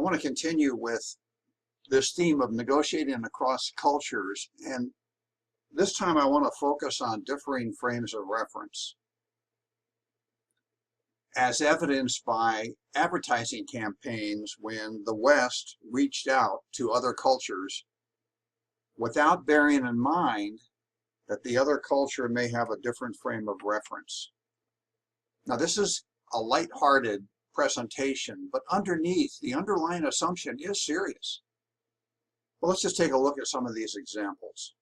want to continue with this theme of negotiating across cultures, and this time I want to focus on differing frames of reference as evidenced by advertising campaigns when the West reached out to other cultures without bearing in mind that the other culture may have a different frame of reference. Now, this is a lighthearted presentation, but underneath, the underlying assumption is serious. Well, let's just take a look at some of these examples.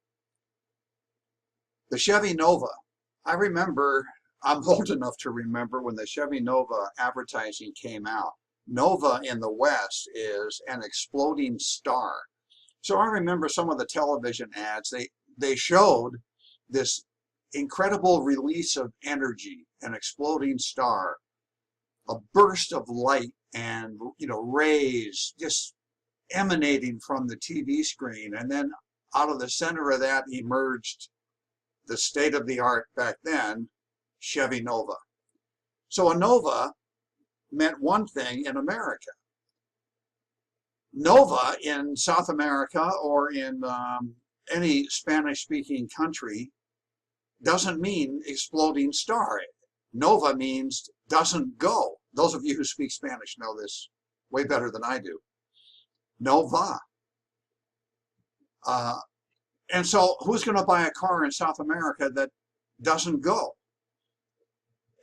The Chevy Nova. I remember, I'm old enough to remember when the Chevy Nova advertising came out. Nova in the West is an exploding star. So I remember some of the television ads, they showed this incredible release of energy, an exploding star, a burst of light and rays just emanating from the TV screen, and then out of the center of that emerged the state-of-the-art back then Chevy Nova. So a Nova meant one thing in America. Nova in South America or in any Spanish-speaking country doesn't mean exploding star. Nova means doesn't go. Those of you who speak Spanish know this way better than I do. Nova. And so who's going to buy a car in South America that doesn't go?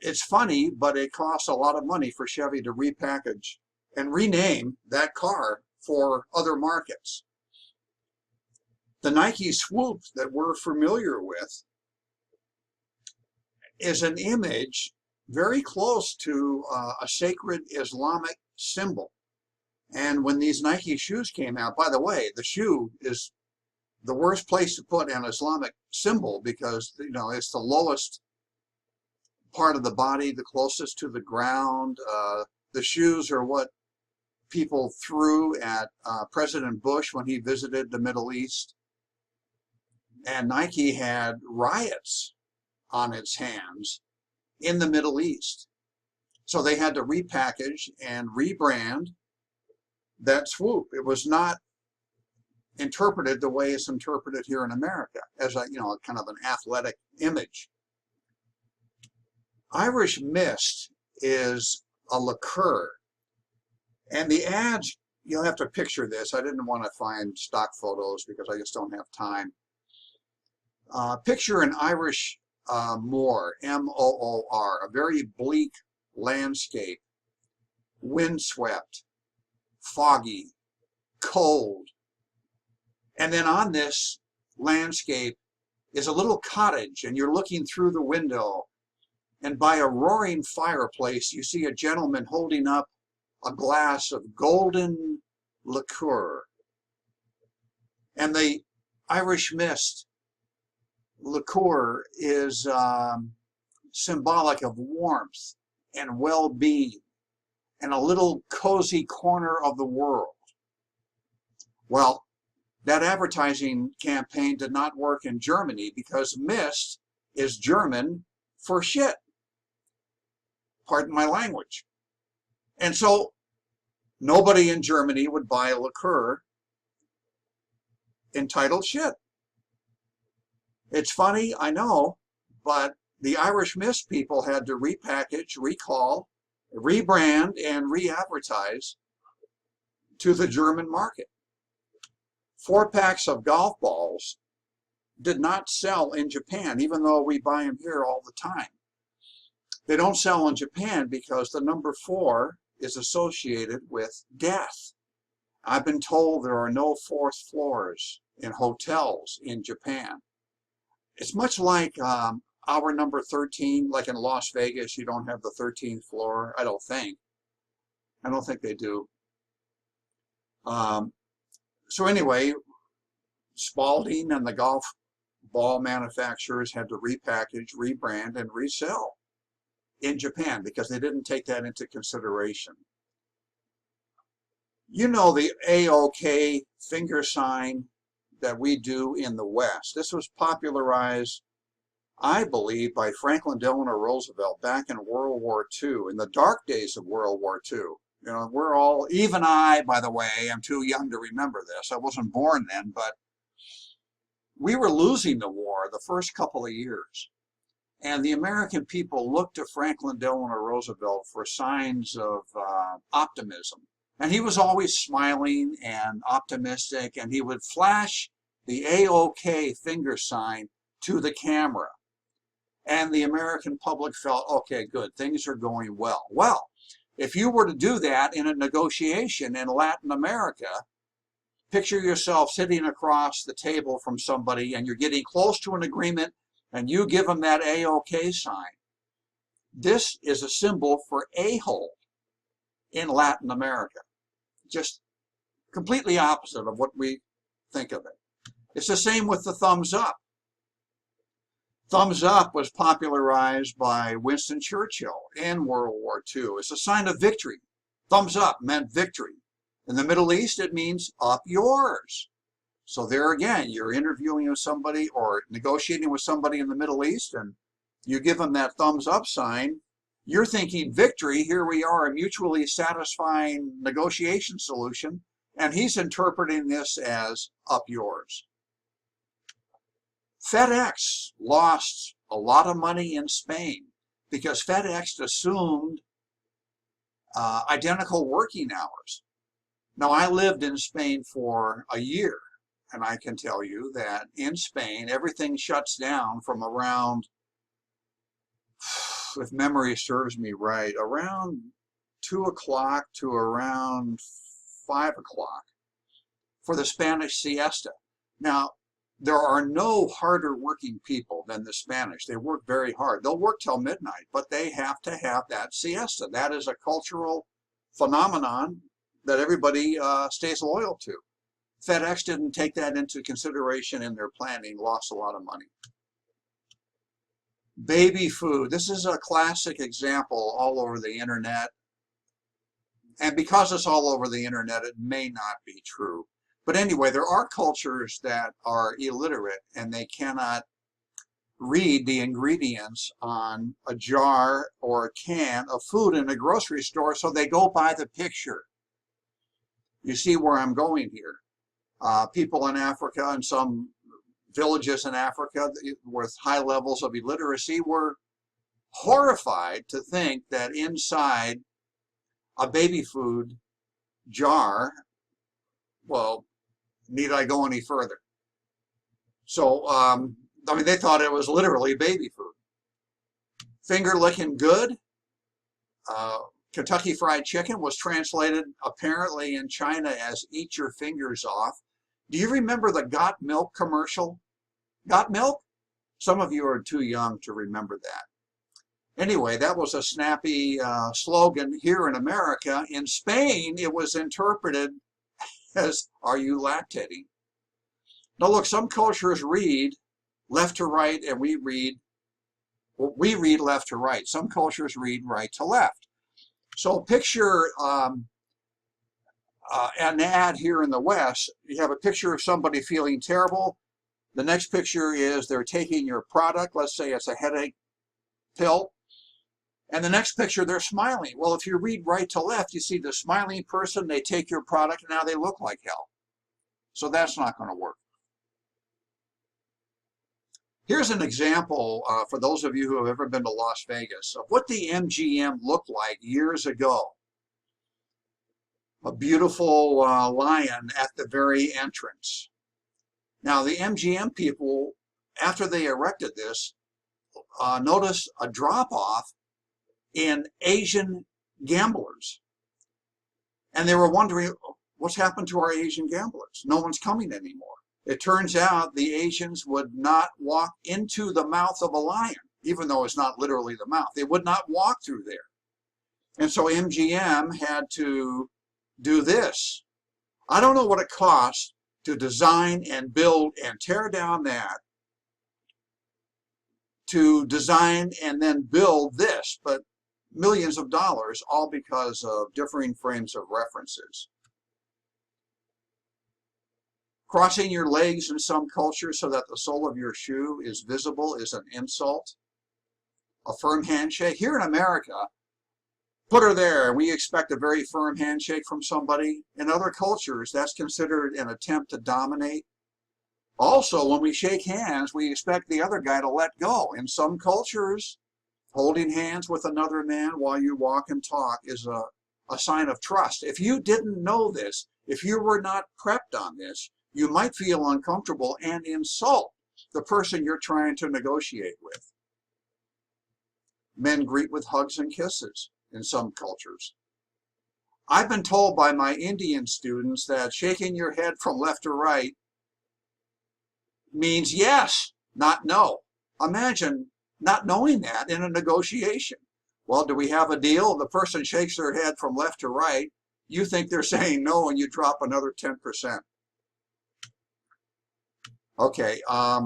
It's funny, but it costs a lot of money for Chevy to repackage and rename that car for other markets. The Nike Swoop that we're familiar with is an image very close to a sacred Islamic symbol. And when these Nike shoes came out, by the way, the shoe is the worst place to put an Islamic symbol because it's the lowest part of the body, the closest to the ground. The shoes are what people threw at President Bush when he visited the Middle East. And Nike had riots on its hands in the Middle East. So they had to repackage and rebrand that Swoop. It was not interpreted the way it's interpreted here in America as a kind of an athletic image. Irish Mist is a liqueur, and the ads, you'll have to picture this. I didn't want to find stock photos because I just don't have time. Picture an Irish moor, M-O-O-R, a very bleak landscape, windswept, foggy, cold. And then on this landscape is a little cottage, and you're looking through the window, and by a roaring fireplace you see a gentleman holding up a glass of golden liqueur. And the Irish Mist liqueur is symbolic of warmth and well-being and a little cozy corner of the world. Well, that advertising campaign did not work in Germany because mist is German for shit. Pardon my language. And so nobody in Germany would buy a liqueur entitled shit. It's funny, I know, but the Irish Mist people had to repackage, recall, rebrand, and re-advertise to the German market. 4 packs of golf balls did not sell in Japan, even though we buy them here all the time. They don't sell in Japan because the number 4 is associated with death. I've been told there are no 4th floors in hotels in Japan. It's much like our number 13, like in Las Vegas, you don't have the 13th floor, I don't think. I don't think they do. So anyway, Spalding and the golf ball manufacturers had to repackage, rebrand, and resell in Japan because they didn't take that into consideration. You know the AOK finger sign that we do in the West. This was popularized, I believe, by Franklin Delano Roosevelt back in World War II, in the dark days of World War II. You know, we're all, even I, by the way, am too young to remember this. I wasn't born then, but we were losing the war the first couple of years. And the American people looked to Franklin Delano Roosevelt for signs of optimism. And he was always smiling and optimistic, and he would flash the A-OK finger sign to the camera. And the American public felt, okay, good, things are going well. Well, if you were to do that in a negotiation in Latin America, picture yourself sitting across the table from somebody and you're getting close to an agreement and you give them that A-OK sign. This is a symbol for a-hole in Latin America. Just completely opposite of what we think of it. It's the same with the thumbs up. Thumbs up was popularized by Winston Churchill in World War II. It's a sign of victory. Thumbs up meant victory. In the Middle East, it means up yours. So there again, you're interviewing with somebody or negotiating with somebody in the Middle East, and you give them that thumbs up sign. You're thinking victory. Here we are, a mutually satisfying negotiation solution, and he's interpreting this as up yours. FedEx lost a lot of money in Spain because FedEx assumed identical working hours. Now, I lived in Spain for a year, and I can tell you that in Spain, everything shuts down from around, if memory serves me right, around 2 o'clock to around 5 o'clock for the Spanish siesta. Now, there are no harder working people than the Spanish. They work very hard. They'll work till midnight, but they have to have that siesta. That is a cultural phenomenon that everybody stays loyal to. FedEx didn't take that into consideration in their planning, lost a lot of money. Baby food. This is a classic example all over the internet. And because it's all over the internet, it may not be true. But anyway, there are cultures that are illiterate and they cannot read the ingredients on a jar or a can of food in a grocery store, so they go by the picture. You see where I'm going here. People in Africa and some villages in Africa with high levels of illiteracy were horrified to think that inside a baby food jar, well, need I go any further? So, I mean, they thought it was literally baby food. Finger licking good. Kentucky Fried Chicken was translated apparently in China as eat your fingers off. Do you remember the Got Milk commercial? Got Milk? Some of you are too young to remember that. Anyway, that was a snappy slogan here in America. In Spain, it was interpreted as, are you lactating? Now look, some cultures read left to right and we read left to right. Some cultures read right to left. So picture an ad here in the West. You have a picture of somebody feeling terrible. The next picture is they're taking your product. Let's say it's a headache pill. And the next picture, they're smiling. Well, if you read right to left, you see the smiling person, they take your product, and now they look like hell. So that's not going to work. Here's an example for those of you who have ever been to Las Vegas of what the MGM looked like years ago. A beautiful lion at the very entrance. Now, the MGM people, after they erected this, noticed a drop-off in Asian gamblers. And they were wondering, what's happened to our Asian gamblers? No one's coming anymore. It turns out the Asians would not walk into the mouth of a lion, even though it's not literally the mouth. They would not walk through there. And so MGM had to do this. I don't know what it costs to design and build and tear down that, to design and then build this, but millions of dollars, all because of differing frames of references. Crossing your legs in some cultures so that the sole of your shoe is visible is an insult. A firm handshake. Here in America, put her there. We expect a very firm handshake from somebody. In other cultures, that's considered an attempt to dominate. Also, when we shake hands, we expect the other guy to let go. In some cultures, holding hands with another man while you walk and talk is a sign of trust. If you didn't know this, if you were not prepped on this, you might feel uncomfortable and insult the person you're trying to negotiate with. Men greet with hugs and kisses in some cultures. I've been told by my Indian students that shaking your head from left to right means yes, not no. Imagine not knowing that in a negotiation. Well, do we have a deal? The person shakes their head from left to right. You think they're saying no, and you drop another 10%. Okay, I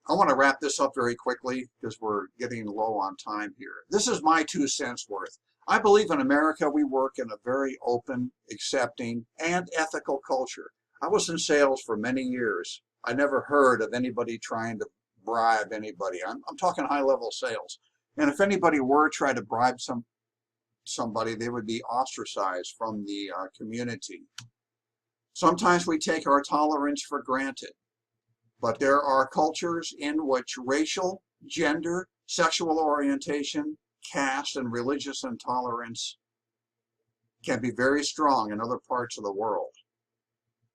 want to wrap this up very quickly because we're getting low on time here. This is my 2 cents worth. I believe in America we work in a very open, accepting, and ethical culture. I was in sales for many years. I never heard of anybody trying to bribe anybody. I'm talking high-level sales. And if anybody were trying to bribe somebody, they would be ostracized from the community. Sometimes we take our tolerance for granted. But there are cultures in which racial, gender, sexual orientation, caste, and religious intolerance can be very strong in other parts of the world.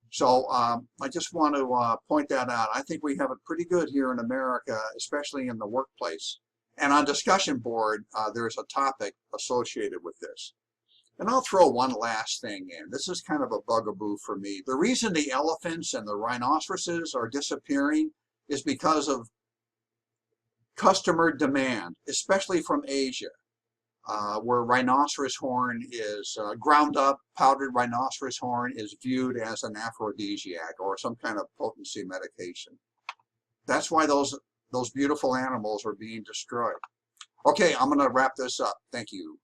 So I just want to point that out. I think we have it pretty good here in America, especially in the workplace. And on discussion board, there's a topic associated with this. And I'll throw one last thing in. This is kind of a bugaboo for me. The reason the elephants and the rhinoceroses are disappearing is because of customer demand, especially from Asia, where rhinoceros horn is ground up, powdered rhinoceros horn is viewed as an aphrodisiac or some kind of potency medication. That's why those beautiful animals are being destroyed. Okay, I'm going to wrap this up. Thank you.